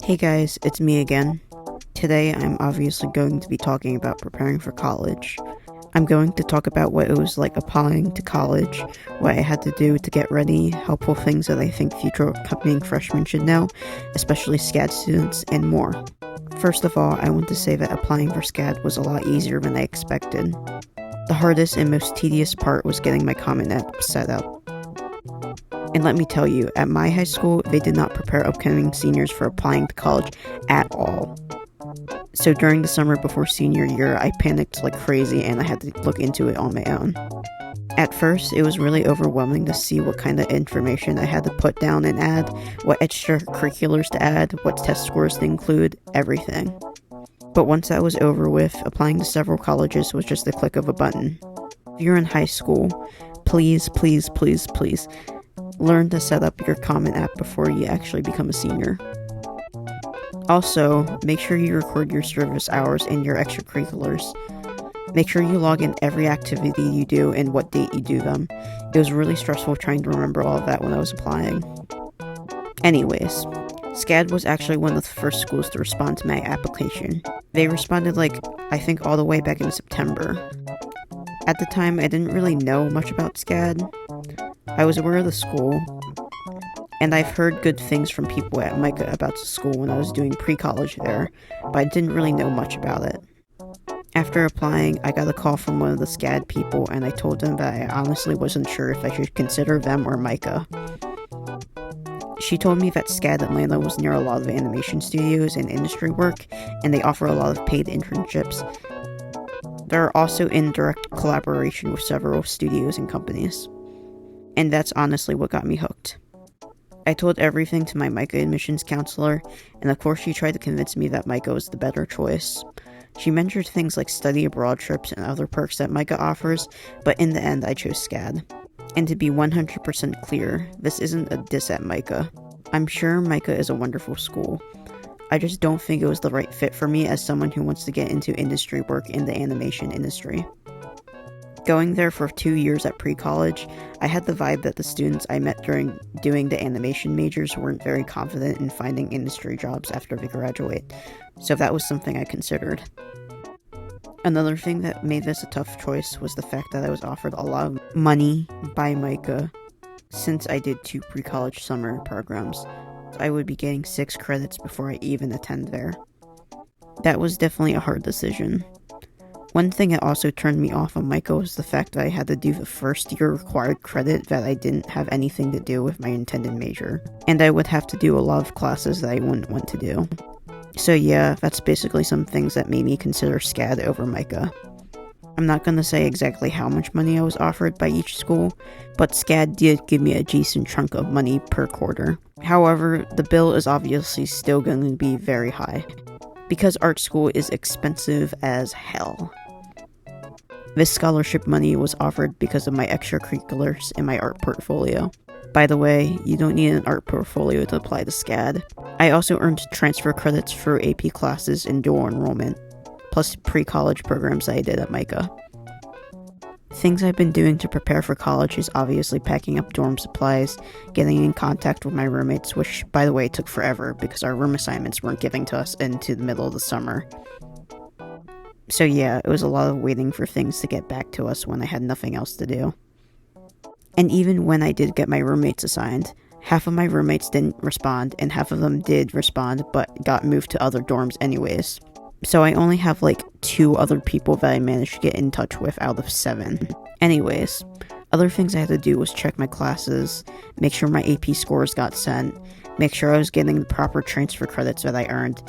Hey guys, it's me again. Today I'm obviously going to be talking about preparing for college. I'm going to talk about what it was like applying to college, what I had to do to get ready, helpful things that I think future upcoming freshmen should know, especially SCAD students, and more. First of all, I want to say that applying for SCAD was a lot easier than I expected. The hardest and most tedious part was getting my Common App set up. And let me tell you, at my high school, they did not prepare upcoming seniors for applying to college at all. So during the summer before senior year, I panicked like crazy and I had to look into it on my own. At first, it was really overwhelming to see what kind of information I had to put down and add, what extracurriculars to add, what test scores to include, everything. But once that was over with, applying to several colleges was just the click of a button. If you're in high school, please learn to set up your Common App before you actually become a senior. Also, make sure you record your service hours and your extracurriculars. Make sure you log in every activity you do and what date you do them. It was really stressful trying to remember all of that when I was applying. Anyways, SCAD was actually one of the first schools to respond to my application. They responded I think all the way back in September. At the time, I didn't really know much about SCAD. I was aware of the school, and I've heard good things from people at Micah about the school when I was doing pre-college there, but I didn't really know much about it. After applying, I got a call from one of the SCAD people, and I told them that I honestly wasn't sure if I should consider them or Micah. She told me that SCAD Atlanta was near a lot of animation studios and industry work, and they offer a lot of paid internships. They're also in direct collaboration with several studios and companies. And that's honestly what got me hooked. I told everything to my Micah admissions counselor, and of course she tried to convince me that Micah was the better choice. She mentioned things like study abroad trips and other perks that Micah offers, but in the end I chose SCAD. And to be 100% clear, this isn't a diss at Micah. I'm sure Micah is a wonderful school. I just don't think it was the right fit for me as someone who wants to get into industry work in the animation industry. Going there for 2 years at pre-college, I had the vibe that the students I met during doing the animation majors weren't very confident in finding industry jobs after they graduate, so that was something I considered. Another thing that made this a tough choice was the fact that I was offered a lot of money by Micah since I did 2 pre-college summer programs. I would be getting 6 credits before I even attend there. That was definitely a hard decision. One thing that also turned me off of Micah was the fact that I had to do the first year required credit that I didn't have anything to do with my intended major, and I would have to do a lot of classes that I wouldn't want to do. So yeah, that's basically some things that made me consider SCAD over Micah. I'm not going to say exactly how much money I was offered by each school, but SCAD did give me a decent chunk of money per quarter. However, the bill is obviously still going to be very high, because art school is expensive as hell. This scholarship money was offered because of my extracurriculars and my art portfolio. By the way, you don't need an art portfolio to apply to SCAD. I also earned transfer credits for AP classes and dual enrollment, plus pre-college programs that I did at Micah. Things I've been doing to prepare for college is obviously packing up dorm supplies, getting in contact with my roommates, which, by the way, took forever because our room assignments weren't giving to us into the middle of the summer. So yeah, it was a lot of waiting for things to get back to us when I had nothing else to do. And even when I did get my roommates assigned, half of my roommates didn't respond, and half of them did respond, but got moved to other dorms anyways. So I only have 2 other people that I managed to get in touch with out of 7. Anyways, other things I had to do was check my classes, make sure my AP scores got sent, make sure I was getting the proper transfer credits that I earned.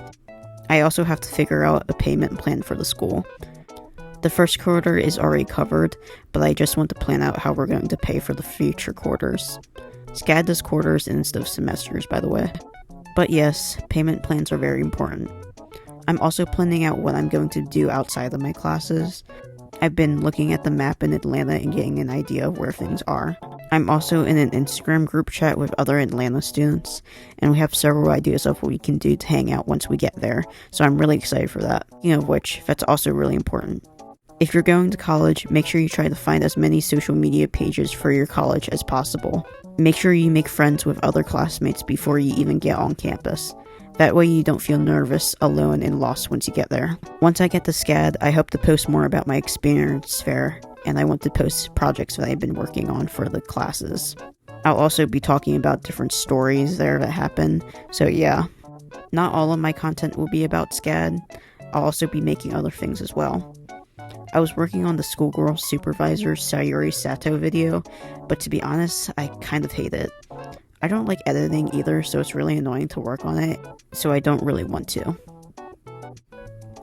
I also have to figure out a payment plan for the school. The first quarter is already covered, but I just want to plan out how we're going to pay for the future quarters. SCAD does quarters instead of semesters, by the way. But yes, payment plans are very important. I'm also planning out what I'm going to do outside of my classes. I've been looking at the map in Atlanta and getting an idea of where things are. I'm also in an Instagram group chat with other Atlanta students, and we have several ideas of what we can do to hang out once we get there, so I'm really excited for that. Of which, that's also really important. If you're going to college, make sure you try to find as many social media pages for your college as possible. Make sure you make friends with other classmates before you even get on campus. That way you don't feel nervous, alone, and lost once you get there. Once I get to SCAD, I hope to post more about my experience there, and I want to post projects that I've been working on for the classes. I'll also be talking about different stories there that happen, so yeah. Not all of my content will be about SCAD. I'll also be making other things as well. I was working on the Schoolgirl Supervisor Sayuri Sato video, but to be honest, I kind of hate it. I don't like editing either, so it's really annoying to work on it, so I don't really want to.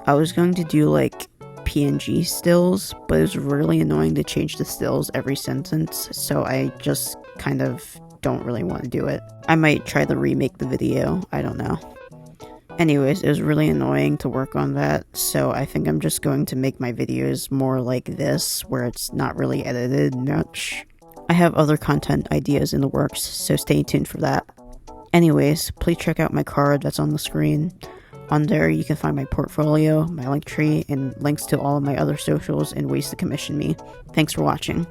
I was going to do like PNG stills, but it was really annoying to change the stills every sentence, so I just kind of don't really want to do it. I might try to remake the video, I don't know. Anyways, it was really annoying to work on that, so I think I'm just going to make my videos more like this, where it's not really edited much. I have other content ideas in the works, so stay tuned for that. Anyways, please check out my card that's on the screen. On there, you can find my portfolio, my link tree, and links to all of my other socials and ways to commission me. Thanks for watching.